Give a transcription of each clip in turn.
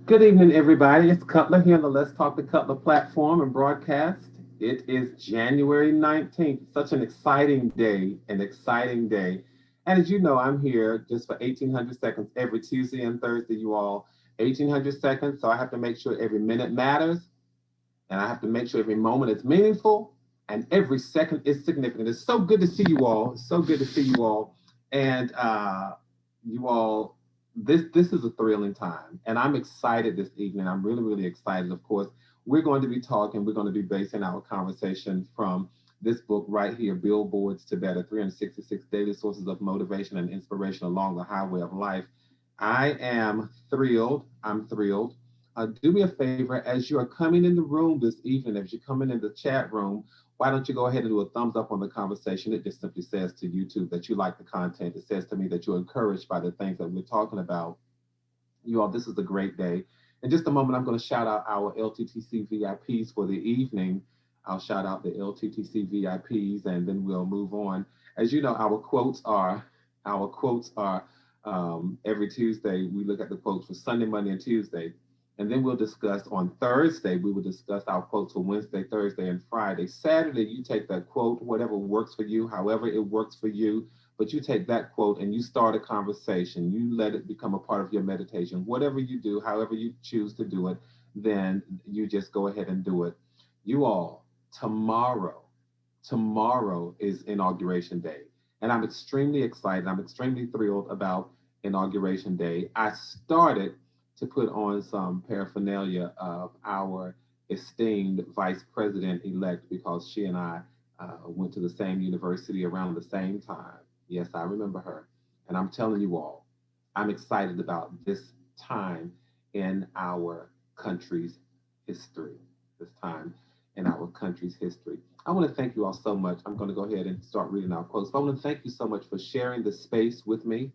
Good evening, everybody. It's Cutler here on the Let's Talk the Cutler platform and broadcast. It is January 19th. Such an exciting day, an exciting day. And as you know, I'm here just for 1800 seconds every Tuesday and Thursday, you all. 1800 seconds, so I have to make sure every minute matters, and I have to make sure every moment is meaningful, and every second is significant. It's so good to see you all. It's so good to see you all. And you all, this is a thrilling time, and I'm excited this evening. I'm really, really excited. Of course, we're going to be talking. We're going to be basing our conversation from this book right here, Billboards to Better: 366 Daily Sources of Motivation and Inspiration Along the Highway of Life. I am thrilled. I'm thrilled. Do me a favor as you are coming in the room this evening, as you're coming in the chat room, why don't you go ahead and do a thumbs up on the conversation? It just simply says to YouTube that you like the content. It says to me that you're encouraged by the things that we're talking about. You all, this is a great day. In just a moment, I'm going to shout out our LTTC VIPs for the evening. I'll shout out the LTTC VIPs, and then we'll move on. As you know, our quotes are every Tuesday. We look at the quotes for Sunday, Monday, and Tuesday. And then we'll discuss on Thursday, we will discuss our quotes for Wednesday, Thursday, and Friday. Saturday, you take that quote, whatever works for you, however it works for you, but you take that quote and you start a conversation. You let it become a part of your meditation. Whatever you do, however you choose to do it, then you just go ahead and do it. You all, tomorrow is inauguration day. And I'm extremely excited. I'm extremely thrilled about inauguration day. I started to put on some paraphernalia of our esteemed vice president elect because she and I went to the same university around the same time. Yes, I remember her. And I'm telling you all, I'm excited about this time in our country's history. This time in our country's history. I want to thank you all so much. I'm going to go ahead and start reading our quotes. But I want to thank you so much for sharing this space with me.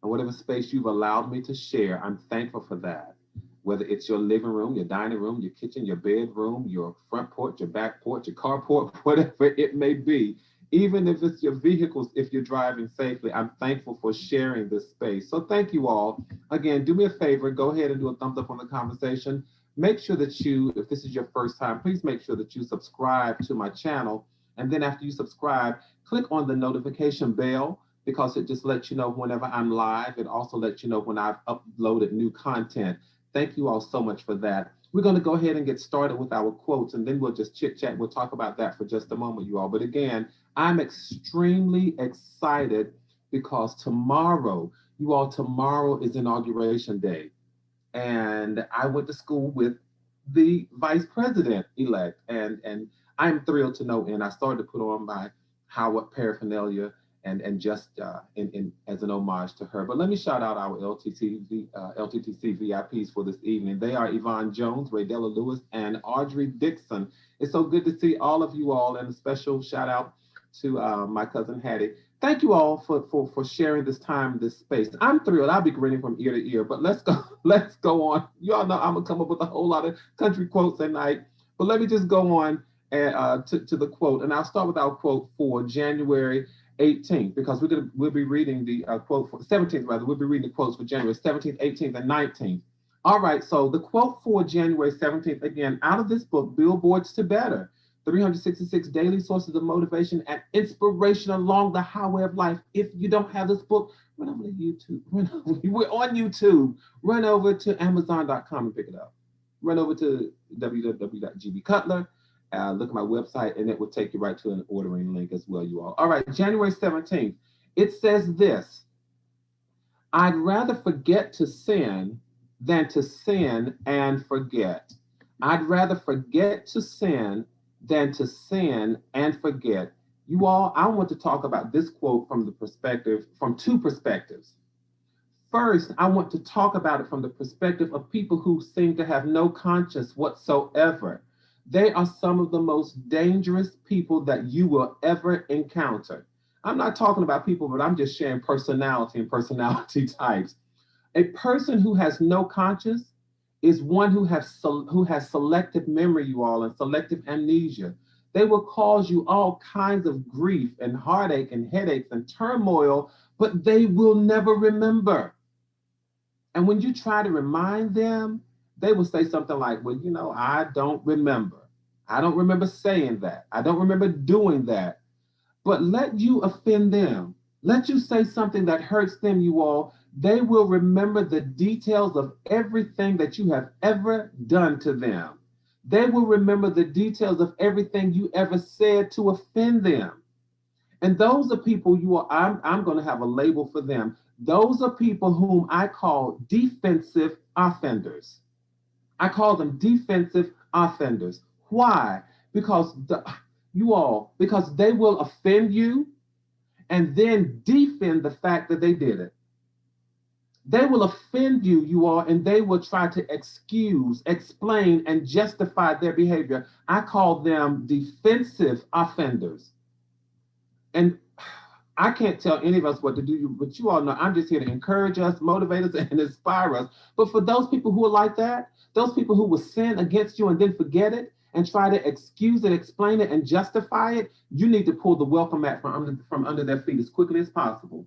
And whatever space you've allowed me to share, I'm thankful for that. Whether it's your living room, your dining room, your kitchen, your bedroom, your front porch, your back porch, your carport, whatever it may be, even if it's your vehicles, if you're driving safely, I'm thankful for sharing this space. So thank you all. Again, do me a favor, go ahead and do a thumbs up on the conversation. Make sure that you, if this is your first time, please make sure that you subscribe to my channel. And then after you subscribe, click on the notification bell because it just lets you know whenever I'm live. It also lets you know when I've uploaded new content. Thank you all so much for that. We're going to go ahead and get started with our quotes, and then we'll just chit chat. We'll talk about that for just a moment, you all. But again, I'm extremely excited because tomorrow is inauguration day. And I went to school with the vice president elect, and I'm thrilled to no end. I started to put on my Howard paraphernalia and just as an homage to her. But let me shout out our LTTC VIPs for this evening. They are Yvonne Jones, Raydella Lewis, and Audrey Dixon. It's so good to see all of you all, and a special shout out to my cousin Hattie. Thank you all for sharing this time, this space. I'm thrilled. I'll be grinning from ear to ear. But let's go. Let's go on. You all know I'm gonna come up with a whole lot of country quotes at night. But let me just go on to the quote, and I'll start with our quote for January 18th because we'll be reading the quote for 17th rather. We'll be reading the quotes for January 17th, 18th, and 19th. All right. So the quote for January 17th again out of this book, Billboards to Better: 366 daily sources of motivation and inspiration along the highway of life. If you don't have this book, run over to YouTube. We're on YouTube. Run over to Amazon.com and pick it up. Run over to www.gbcutler. Look at my website, and it will take you right to an ordering link as well, you all. All right, January 17th. It says this: I'd rather forget to sin than to sin and forget. I'd rather forget to sin than to sin and forget. You all, I want to talk about this quote from two perspectives. First, I want to talk about it from the perspective of people who seem to have no conscience whatsoever. They are some of the most dangerous people that you will ever encounter. I'm not talking about people, but I'm just sharing personality and personality types. A person who has no conscience is one who has selective memory, you all, and selective amnesia. They will cause you all kinds of grief and heartache and headaches and turmoil, but they will never remember. And when you try to remind them, they will say something like, well, I don't remember. I don't remember saying that. I don't remember doing that. But let you offend them. Let you say something that hurts them, you all. They will remember the details of everything that you have ever done to them. They will remember the details of everything you ever said to offend them. And those are people I'm going to have a label for them. Those are people whom I call defensive offenders. I call them defensive offenders. Why? Because because they will offend you and then defend the fact that they did it. They will offend you, and they will try to excuse, explain, and justify their behavior. I call them defensive offenders. And I can't tell any of us what to do, but you all know I'm just here to encourage us, motivate us, and inspire us. But for those people who are like that, those people who will sin against you and then forget it and try to excuse it, explain it, and justify it, you need to pull the welcome mat from under their feet as quickly as possible.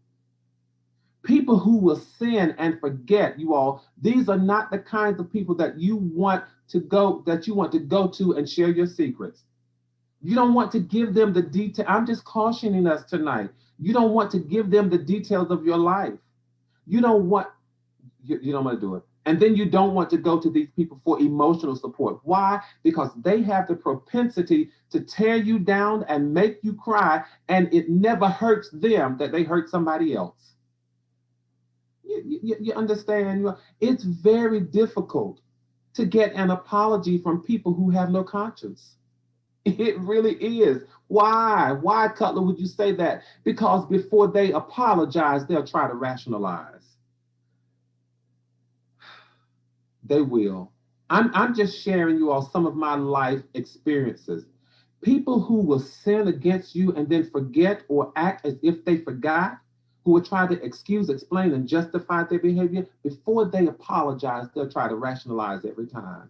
People who will sin and forget, these are not the kinds of people that you want to go to and share your secrets. You don't want to give them the detail. I'm just cautioning us tonight. You don't want to give them the details of your life. You don't want to do it. And then you don't want to go to these people for emotional support. Why? Because they have the propensity to tear you down and make you cry, and it never hurts them that they hurt somebody else. You understand? It's very difficult to get an apology from people who have no conscience. It really is. Why? Why, Cutler, would you say that? Because before they apologize, they'll try to rationalize. They will. I'm just sharing you all some of my life experiences. People who will sin against you and then forget or act as if they forgot, who will try to excuse, explain, and justify their behavior, before they apologize, they'll try to rationalize every time.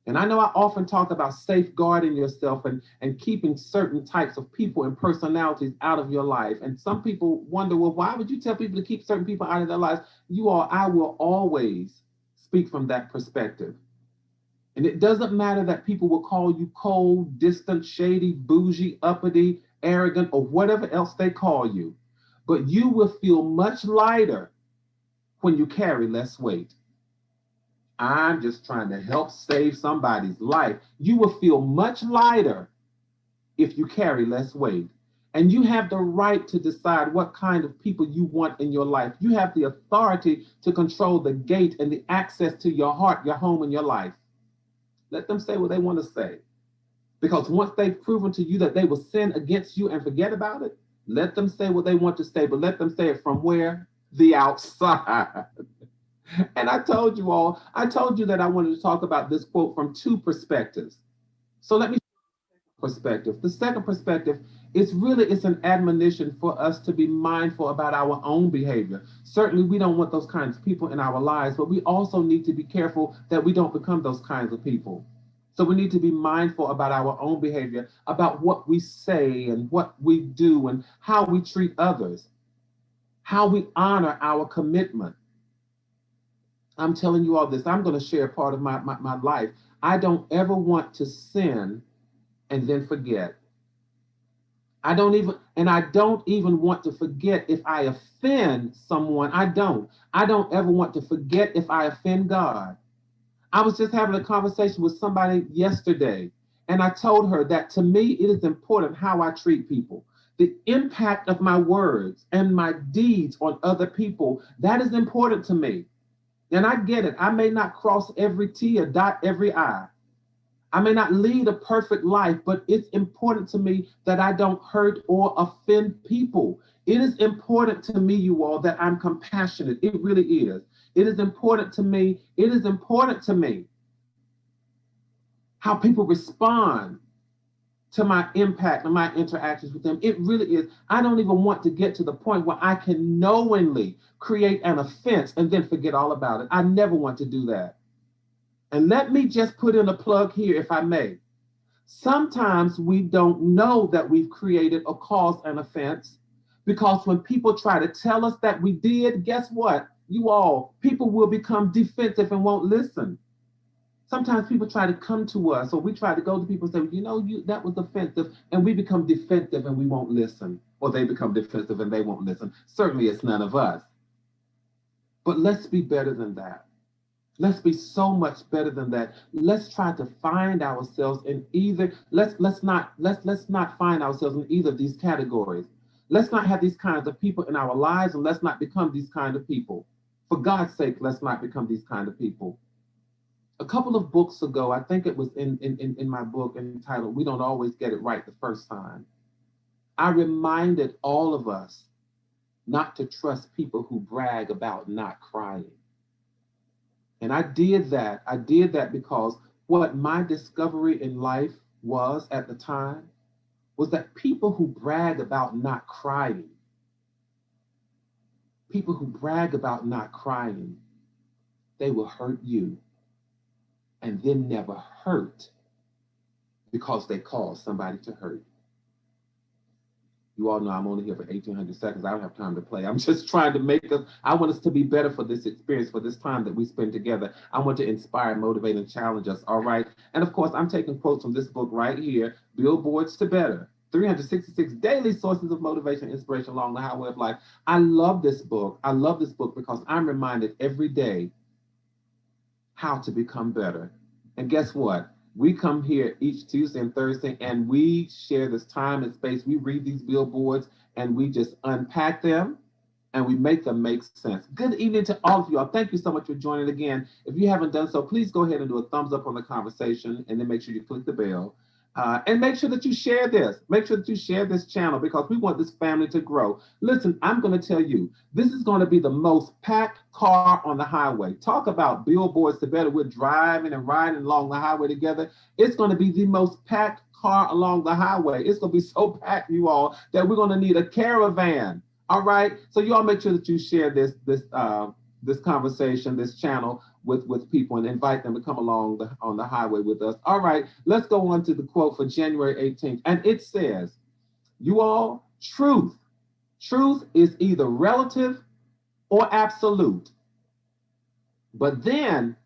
And I know I often talk about safeguarding yourself and keeping certain types of people and personalities out of your life. And some people wonder, well, why would you tell people to keep certain people out of their lives? I will always speak from that perspective. And it doesn't matter that people will call you cold, distant, shady, bougie, uppity, arrogant, or whatever else they call you. But you will feel much lighter when you carry less weight. I'm just trying to help save somebody's life. You will feel much lighter if you carry less weight. And you have the right to decide what kind of people you want in your life. You have the authority to control the gate and the access to your heart, your home, and your life. Let them say what they want to say. Because once they've proven to you that they will sin against you and forget about it, let them say what they want to say, but let them say it from where? The outside. And I told you that I wanted to talk about this quote from two perspectives. So let me perspective. The second perspective is it's an admonition for us to be mindful about our own behavior. Certainly, we don't want those kinds of people in our lives, but we also need to be careful that we don't become those kinds of people. So we need to be mindful about our own behavior, about what we say and what we do and how we treat others, how we honor our commitment. I'm telling you all this. I'm going to share part of my life. I don't ever want to sin and then forget. I don't even want to forget if I offend someone. I don't ever want to forget if I offend God. I was just having a conversation with somebody yesterday, and I told her that to me, it is important how I treat people. The impact of my words and my deeds on other people, that is important to me. And I get it. I may not cross every T or dot every I. I may not lead a perfect life, but it's important to me that I don't hurt or offend people. It is important to me, you all, that I'm compassionate. It really is. It is important to me. It is important to me how people respond to my impact and my interactions with them. It really is. I don't even want to get to the point where I can knowingly create an offense and then forget all about it. I never want to do that. And let me just put in a plug here, if I may. Sometimes we don't know that we've created or caused an offense, because when people try to tell us that we did, guess what? You all, people will become defensive and won't listen. Sometimes people try to come to us, or we try to go to people and say, you know, that was offensive, and we become defensive and we won't listen, or they become defensive and they won't listen. Certainly, it's none of us. But let's be better than that. Let's be so much better than that. Let's try to find ourselves in either. Let's not find ourselves in either of these categories. Let's not have these kinds of people in our lives, and let's not become these kind of people. For God's sake, let's not become these kind of people. A couple of books ago, I think it was in my book entitled "We Don't Always Get It Right the First Time," I reminded all of us not to trust people who brag about not crying. And I did that. I did that because what my discovery in life was at the time was that people who brag about not crying, people who brag about not crying, they will hurt you and then never hurt because they cause somebody to hurt. You all know I'm only here for 1,800 seconds. I don't have time to play. I'm just trying to make us, I want us to be better for this experience, for this time that we spend together. I want to inspire, motivate, and challenge us, all right? And of course, I'm taking quotes from this book right here, Billboards to Better, 366 daily sources of motivation, inspiration along the highway of life. I love this book. I love this book because I'm reminded every day how to become better. And guess what? We come here each Tuesday and Thursday and we share this time and space. We read these billboards and we just unpack them and we make them make sense. Good evening to all of you all. Thank you so much for joining again. If you haven't done so, please go ahead and do a thumbs up on the conversation and then make sure you click the bell. And make sure that you share this. Make sure that you share this channel because we want this family to grow. Listen, I'm going to tell you, this is going to be the most packed car on the highway. Talk about billboards to better. We're driving and riding along the highway together. It's going to be the most packed car along the highway. It's going to be so packed, you all, that we're going to need a caravan. All right. So you all make sure that you share this conversation, this channel with people and invite them to come along on the highway with us. All right, let's go on to the quote for January 18th. And it says, you all, truth is either relative or absolute. But then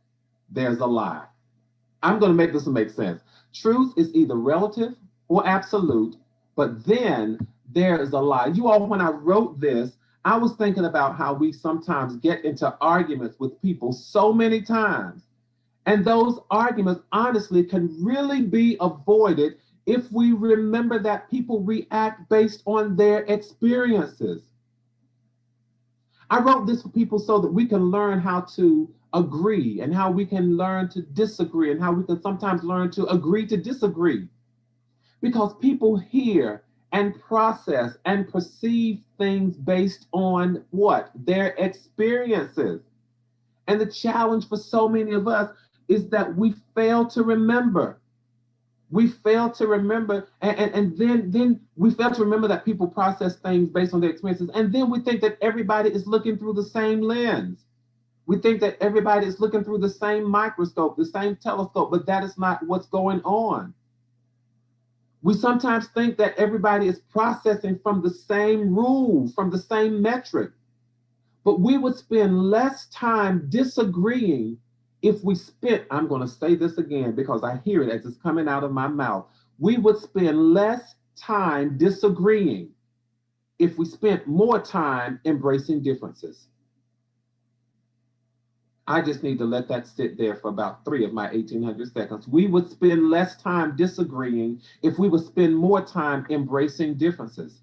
there's a lie. I'm going to make this make sense. Truth is either relative or absolute, but then there's a lie. You all, when I wrote this, I was thinking about how we sometimes get into arguments with people so many times. And those arguments, honestly, can really be avoided if we remember that people react based on their experiences. I wrote this for people so that we can learn how to agree and how we can learn to disagree and how we can sometimes learn to agree to disagree. Because people hear and process and perceive things based on what? Their experiences. And the challenge for so many of us is that we fail to remember. We fail to remember, and then we fail to remember that people process things based on their experiences. And then we think that everybody is looking through the same lens. We think that everybody is looking through the same microscope, the same telescope, but that is not what's going on. We sometimes think that everybody is processing from the same rules, from the same metric. But we would spend less time disagreeing if we spent, I'm going to say this again because I hear it as it's coming out of my mouth. We would spend less time disagreeing if we spent more time embracing differences. I just need to let that sit there for about 3 of my 1,800 seconds. We would spend less time disagreeing if we would spend more time embracing differences.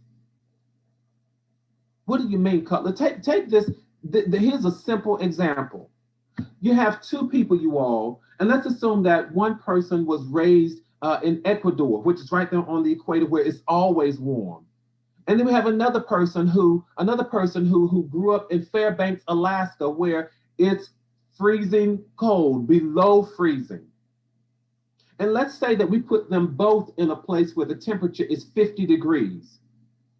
What do you mean, Cutler? Take this. Here's a simple example. You have two people, you all, and let's assume that one person was raised in Ecuador, which is right there on the equator where it's always warm. And then we have another person who grew up in Fairbanks, Alaska, where it's freezing cold, below freezing. And let's say that we put them both in a place where the temperature is 50 degrees.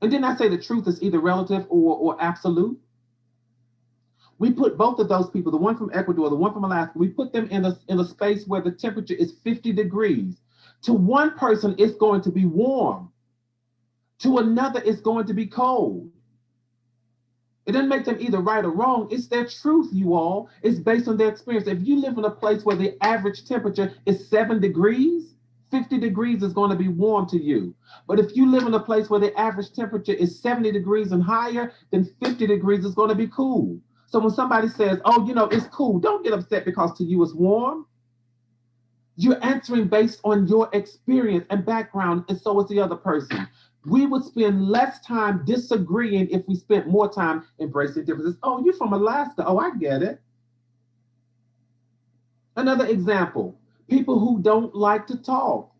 And didn't I say the truth is either relative or absolute? We put both of those people, the one from Ecuador, the one from Alaska, we put them in a space where the temperature is 50 degrees. To one person, it's going to be warm. To another, it's going to be cold. It doesn't make them either right or wrong. It's their truth, you all. It's based on their experience. If you live in a place where the average temperature is 7 degrees, 50 degrees is going to be warm to you. But if you live in a place where the average temperature is 70 degrees and higher, then 50 degrees is going to be cool. So when somebody says, oh, it's cool, don't get upset because to you it's warm. You're answering based on your experience and background, and so is the other person. We would spend less time disagreeing if we spent more time embracing differences. Oh, you're from Alaska. Oh, I get it. Another example, people who don't like to talk.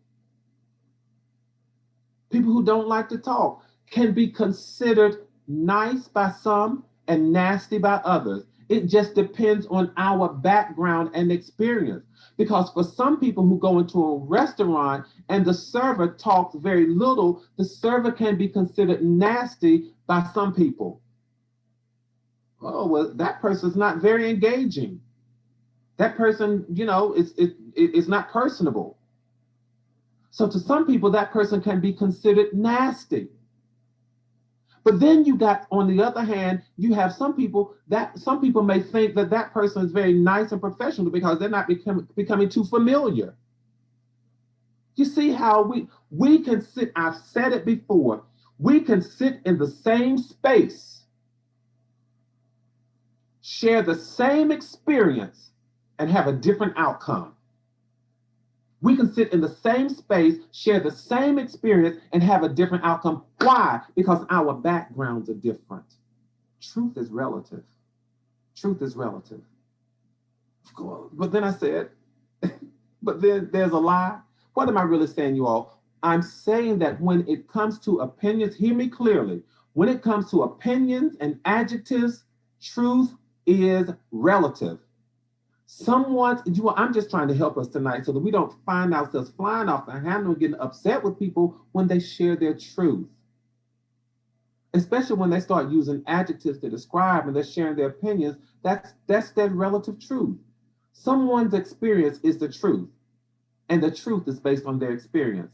People who don't like to talk can be considered nice by some and nasty by others. It just depends on our background and experience. Because for some people who go into a restaurant and the server talks very little, the server can be considered nasty by some people. Oh, well, that person's not very engaging. That person, it's not personable. So to some people, that person can be considered nasty. But then you got, on the other hand, you have some people may think that that person is very nice and professional because they're not becoming too familiar. You see how we can sit, I've said it before, we can sit in the same space, share the same experience, and have a different outcome. We can sit in the same space, share the same experience, and have a different outcome. Why? Because our backgrounds are different. Truth is relative. Truth is relative. But then I said, but then there's a lie. What am I really saying, you all? I'm saying that when it comes to opinions, hear me clearly. When it comes to opinions and adjectives, truth is relative. I'm just trying to help us tonight so that we don't find ourselves flying off the handle and getting upset with people when they share their truth. Especially when they start using adjectives to describe and they're sharing their opinions, that's their relative truth. Someone's experience is the truth, and the truth is based on their experience.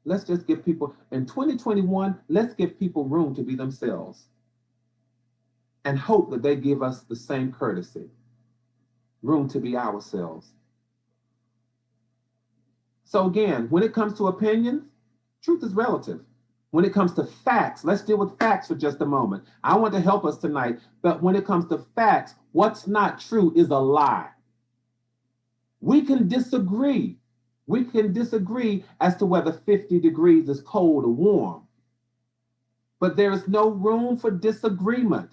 Let's just give people, in 2021, let's give people room to be themselves and hope that they give us the same courtesy. Room to be ourselves. So again, when it comes to opinions, truth is relative. When it comes to facts, let's deal with facts for just a moment. I want to help us tonight, but when it comes to facts, what's not true is a lie. We can disagree. We can disagree as to whether 50 degrees is cold or warm. But there is no room for disagreement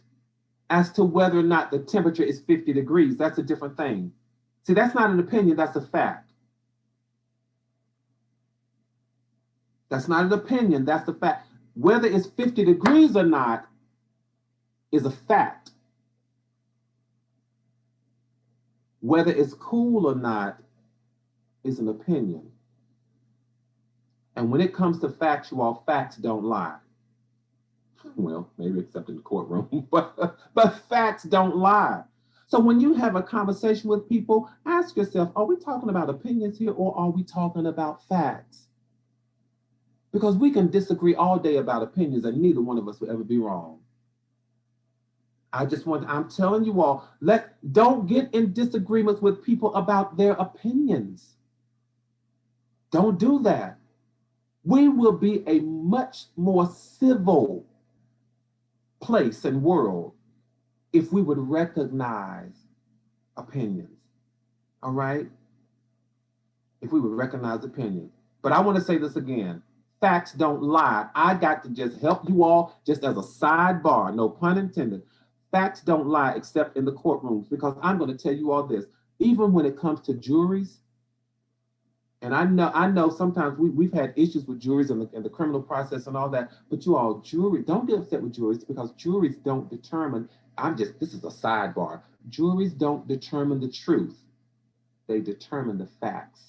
as to whether or not the temperature is 50 degrees. That's a different thing. See, that's not an opinion, that's a fact. That's not an opinion, that's the fact. Whether it's 50 degrees or not is a fact. Whether it's cool or not is an opinion. And when it comes to facts, you all, facts don't lie. Well, maybe except in the courtroom, but facts don't lie. So when you have a conversation with people, ask yourself, are we talking about opinions here or are we talking about facts? Because we can disagree all day about opinions and neither one of us will ever be wrong. I'm telling you all, don't get in disagreements with people about their opinions. Don't do that. We will be a much more civil place and world if we would recognize opinions. All right? If we would recognize opinions. But I want to say this again. Facts don't lie. I got to just help you all just as a sidebar, no pun intended. Facts don't lie except in the courtrooms, because I'm going to tell you all this. Even when it comes to juries, and I know sometimes we've had issues with juries in the criminal process and all that, but you all, don't get upset with juries because juries don't determine, this is a sidebar. Juries don't determine the truth. They determine the facts.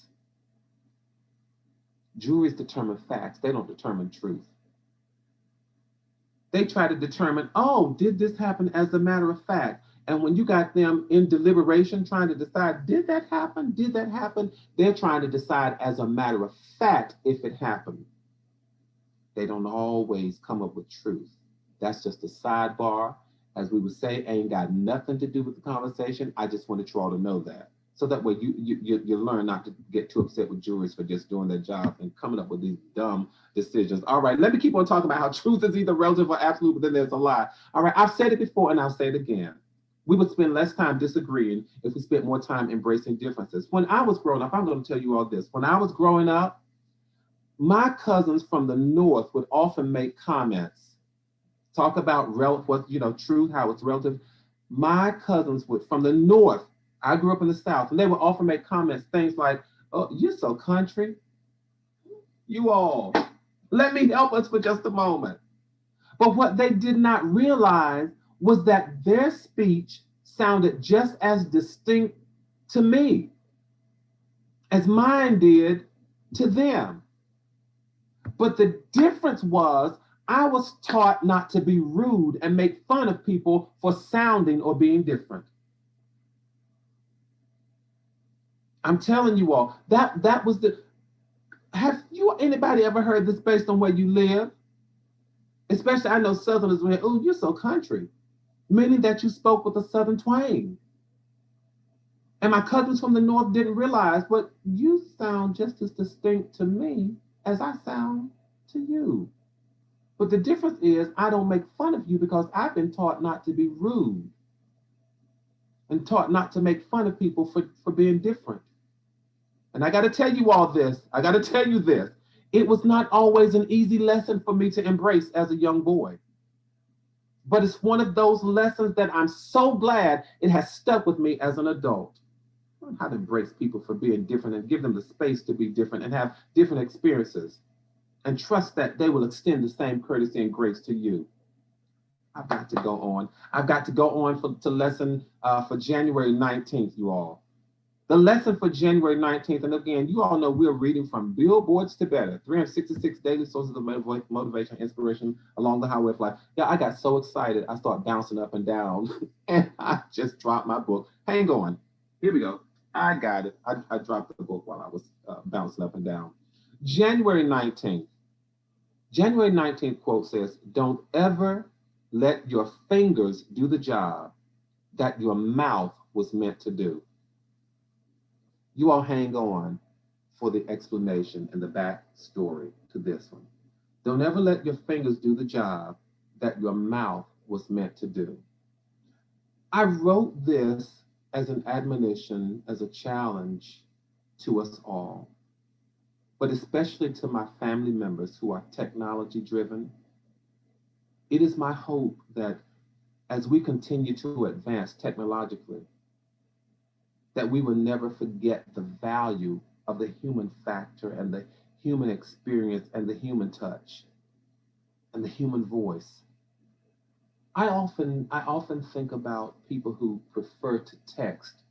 Juries determine facts. They don't determine truth. They try to determine, did this happen as a matter of fact? And when you got them in deliberation trying to decide, did that happen? Did that happen? They're trying to decide as a matter of fact if it happened. They don't always come up with truth. That's just a sidebar. as we would say, ain't got nothing to do with the conversation. I just wanted you all to know that. So that way you learn not to get too upset with juries for just doing their job and coming up with these dumb decisions. All right, let me keep on talking about how truth is either relative or absolute, but then there's a lie. All right, I've said it before and I'll say it again. We would spend less time disagreeing if we spent more time embracing differences. When I was growing up, I'm going to tell you all this. When I was growing up, my cousins from the north would often make comments, talk about what truth, how it's relative. My cousins would from the north. I grew up in the south, and they would often make comments, things like, "Oh, you're so country." You all, let me help us for just a moment. But what they did not realize was that their speech sounded just as distinct to me as mine did to them. But the difference was I was taught not to be rude and make fun of people for sounding or being different. I'm telling you all, that was the have you anybody ever heard this based on where you live? Especially I know Southerners went, "Oh, you're so country," meaning that you spoke with a Southern twang. And my cousins from the north didn't realize, but you sound just as distinct to me as I sound to you. But the difference is I don't make fun of you because I've been taught not to be rude and taught not to make fun of people for being different. And I got to tell you all this. I got to tell you this. It was not always an easy lesson for me to embrace as a young boy. But it's one of those lessons that I'm so glad it has stuck with me as an adult. Learn how to embrace people for being different and give them the space to be different and have different experiences and trust that they will extend the same courtesy and grace to you. I've got to go on. I've got to go on to lesson for January 19th, you all. The lesson for January 19th, and again, you all know we're reading from Billboards to Better, 366 daily sources of motivation, inspiration along the highway of life. Yeah, I got so excited, I started bouncing up and down, and I just dropped my book. Hang on. Here we go. I got it. I dropped the book while I was bouncing up and down. January 19th. January 19th quote says, "Don't ever let your fingers do the job that your mouth was meant to do." You all hang on for the explanation and the backstory to this one. Don't ever let your fingers do the job that your mouth was meant to do. I wrote this as an admonition, as a challenge to us all, but especially to my family members who are technology driven. It is my hope that as we continue to advance technologically, that we will never forget the value of the human factor and the human experience and the human touch and the human voice. I often think about people who prefer to text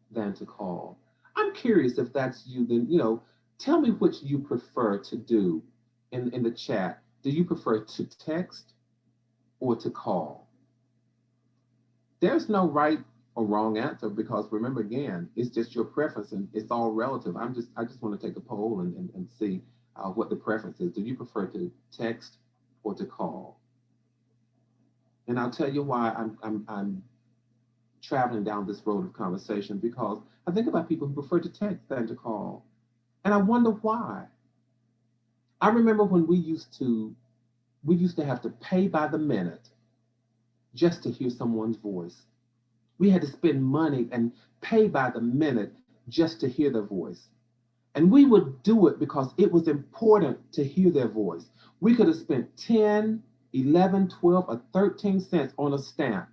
than to call. I'm curious if that's you, then tell me which you prefer to do in the chat. Do you prefer to text or to call? There's no right or wrong answer because remember again, it's just your preference and it's all relative. I just want to take a poll and see what the preference is. Do you prefer to text or to call? And I'll tell you why I'm traveling down this road of conversation because I think about people who prefer to text than to call. And I wonder why. I remember when we used to have to pay by the minute just to hear someone's voice. We had to spend money and pay by the minute just to hear their voice. And we would do it because it was important to hear their voice. We could have spent 10, 11, 12, or 13 cents on a stamp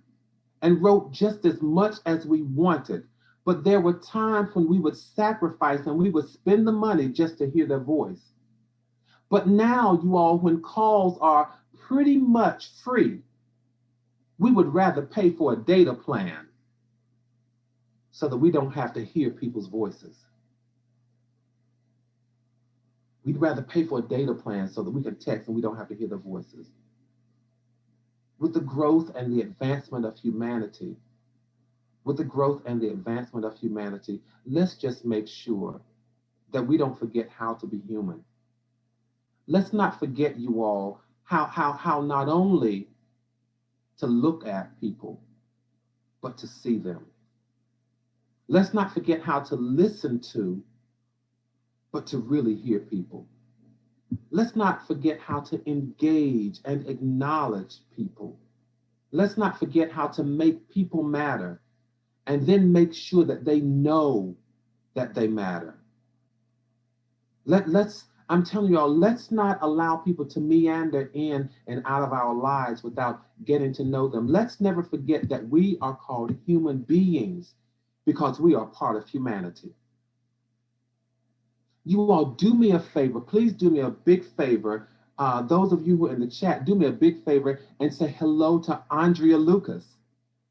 and wrote just as much as we wanted. But there were times when we would sacrifice and we would spend the money just to hear their voice. But now, you all, when calls are pretty much free, we would rather pay for a data plan so that we don't have to hear people's voices. We'd rather pay for a data plan so that we can text and we don't have to hear their voices. With the growth and the advancement of humanity, let's just make sure that we don't forget how to be human. Let's not forget, you all, how not only to look at people, but to see them. Let's not forget how to listen to, but to really hear people. Let's not forget how to engage and acknowledge people. Let's not forget how to make people matter and then make sure that they know that they matter. I'm telling y'all, let's not allow people to meander in and out of our lives without getting to know them. Let's never forget that we are called human beings because we are part of humanity. You all do me a favor. Please do me a big favor. Those of you who are in the chat, do me a big favor and say hello to Andrea Lucas.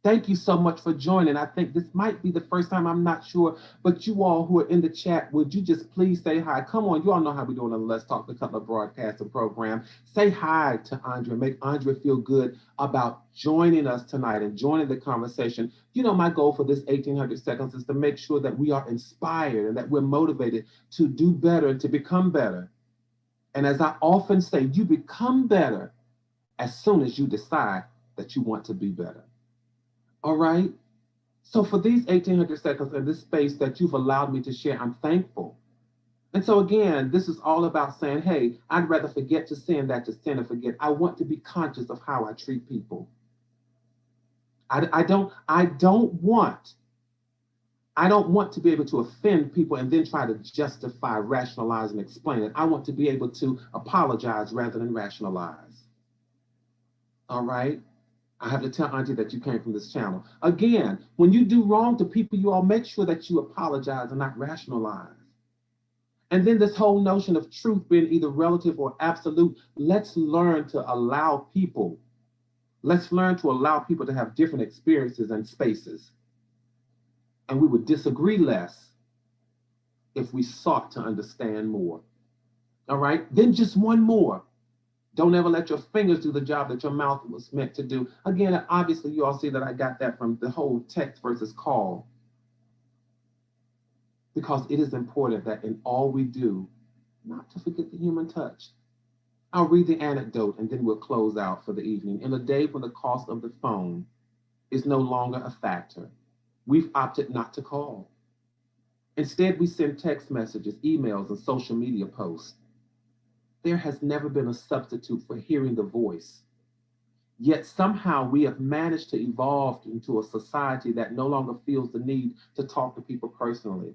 Thank you so much for joining. I think this might be the first time, I'm not sure, but you all who are in the chat, would you just please say hi? Come on, you all know how we're doing on the Let's Talk the Cutler broadcasting program. Say hi to Andrea. Make Andrea feel good about joining us tonight and joining the conversation. You know, my goal for this 1800 seconds is to make sure that we are inspired and that we're motivated to do better and to become better. And as I often say, you become better as soon as you decide that you want to be better. All right. So for these 1800 seconds in this space that you've allowed me to share, I'm thankful. And so again, this is all about saying, hey, I'd rather forget to sin than to sin and forget. I want to be conscious of how I treat people. I don't want to be able to offend people and then try to justify, rationalize, and explain it. I want to be able to apologize rather than rationalize. All right. I have to tell Auntie that you came from this channel. Again, when you do wrong to people, you all make sure that you apologize and not rationalize. And then this whole notion of truth being either relative or absolute, let's learn to allow people to have different experiences and spaces. And we would disagree less if we sought to understand more. All right, then just one more. Don't ever let your fingers do the job that your mouth was meant to do. Again, obviously, you all see that I got that from the whole text versus call. Because it is important that in all we do, not to forget the human touch. I'll read the anecdote and then we'll close out for the evening. In a day when the cost of the phone is no longer a factor, we've opted not to call. Instead, we send text messages, emails, and social media posts. There has never been a substitute for hearing the voice. Yet somehow we have managed to evolve into a society that no longer feels the need to talk to people personally.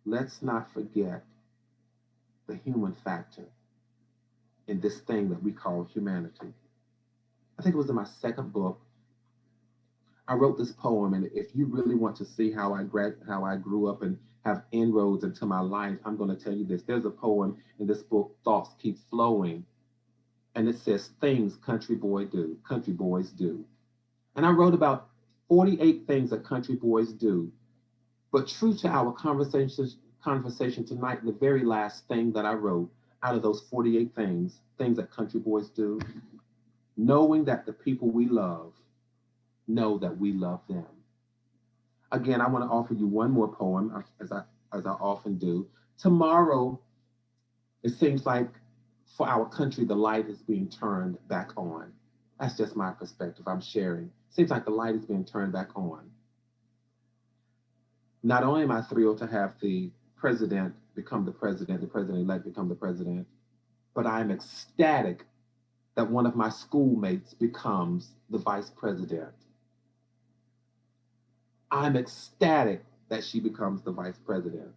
Let's not forget the human factor in this thing that we call humanity. I think it was in my second book. I wrote this poem, and if you really want to see how I grew up and have inroads into my life, I'm going to tell you this. There's a poem in this book, Thoughts Keep Flowing, and it says, things country boys do. And I wrote about 48 things that country boys do. But true to our conversation tonight, the very last thing that I wrote out of those 48 things that country boys do, knowing that the people we love know that we love them. Again, I want to offer you one more poem, as I often do. Tomorrow, it seems like for our country, the light is being turned back on. That's just my perspective. I'm sharing. Seems like the light is being turned back on. Not only am I thrilled to have the president become the president-elect become the president, but I am ecstatic that one of my schoolmates becomes the vice president. I'm ecstatic that she becomes the vice president.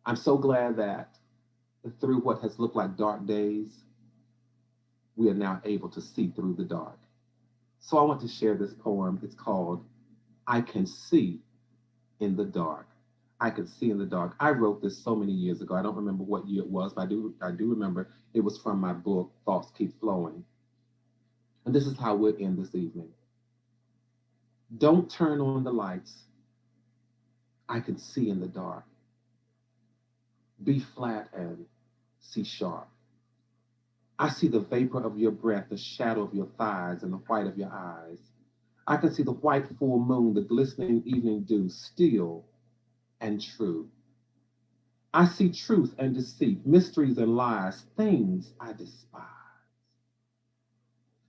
I'm so glad that through what has looked like dark days, we are now able to see through the dark. So I want to share this poem. It's called I Can See in the Dark. I Can See in the Dark. I wrote this so many years ago. I don't remember what year it was, but I do remember it was from my book, Thoughts Keep Flowing. And this is how we'll end this evening. Don't turn on the lights. I can see in the dark. Be flat and see sharp. I see the vapor of your breath, the shadow of your thighs, and the white of your eyes. I can see the white full moon, the glistening evening dew, still and true. I see truth and deceit, mysteries and lies, things I despise.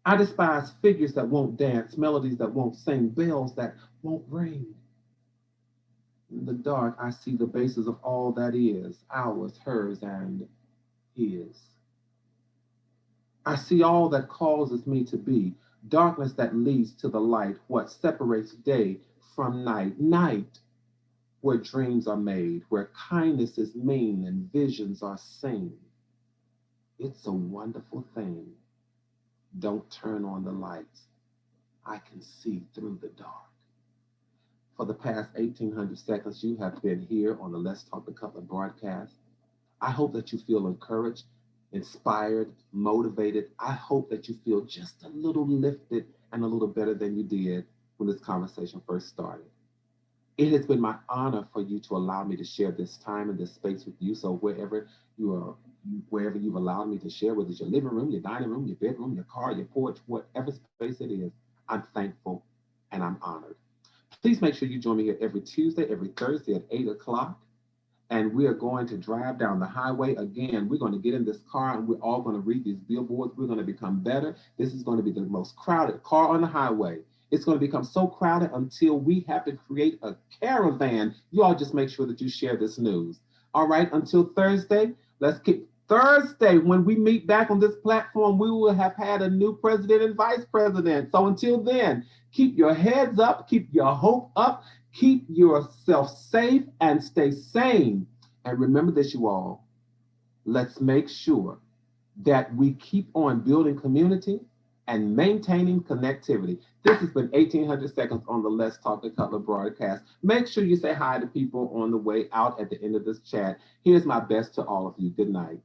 I despise figures that won't dance, melodies that won't sing, bells that won't ring. In the dark, I see the basis of all that is ours, hers, and his. I see all that causes me to be, darkness that leads to the light, what separates day from night, night where dreams are made, where kindness is mean and visions are seen. It's a wonderful thing. Don't turn on the lights. I can see through the dark. For the past 1800 seconds, you have been here on the Let's Talk the Color broadcast. I hope that you feel encouraged, inspired, motivated. I hope that you feel just a little lifted and a little better than you did when this conversation first started. It has been my honor for you to allow me to share this time and this space with you. So you are, wherever you've allowed me to share, whether it's your living room, your dining room, your bedroom, your car, your porch, whatever space it is, I'm thankful and I'm honored. Please make sure you join me here every Tuesday, every Thursday at 8 o'clock, and we are going to drive down the highway again. We're going to get in this car and we're all going to read these billboards. We're going to become better. This is going to be the most crowded car on the highway. It's going to become so crowded until we have to create a caravan. You all just make sure that you share this news. All right, until Thursday, let's keep Thursday, when we meet back on this platform, we will have had a new president and vice president. So until then, keep your heads up, keep your hope up, keep yourself safe, and stay sane. And remember this, you all, let's make sure that we keep on building community and maintaining connectivity. This has been 1800 Seconds on the Let's Talk the Cutler broadcast. Make sure you say hi to people on the way out at the end of this chat. Here's my best to all of you. Good night.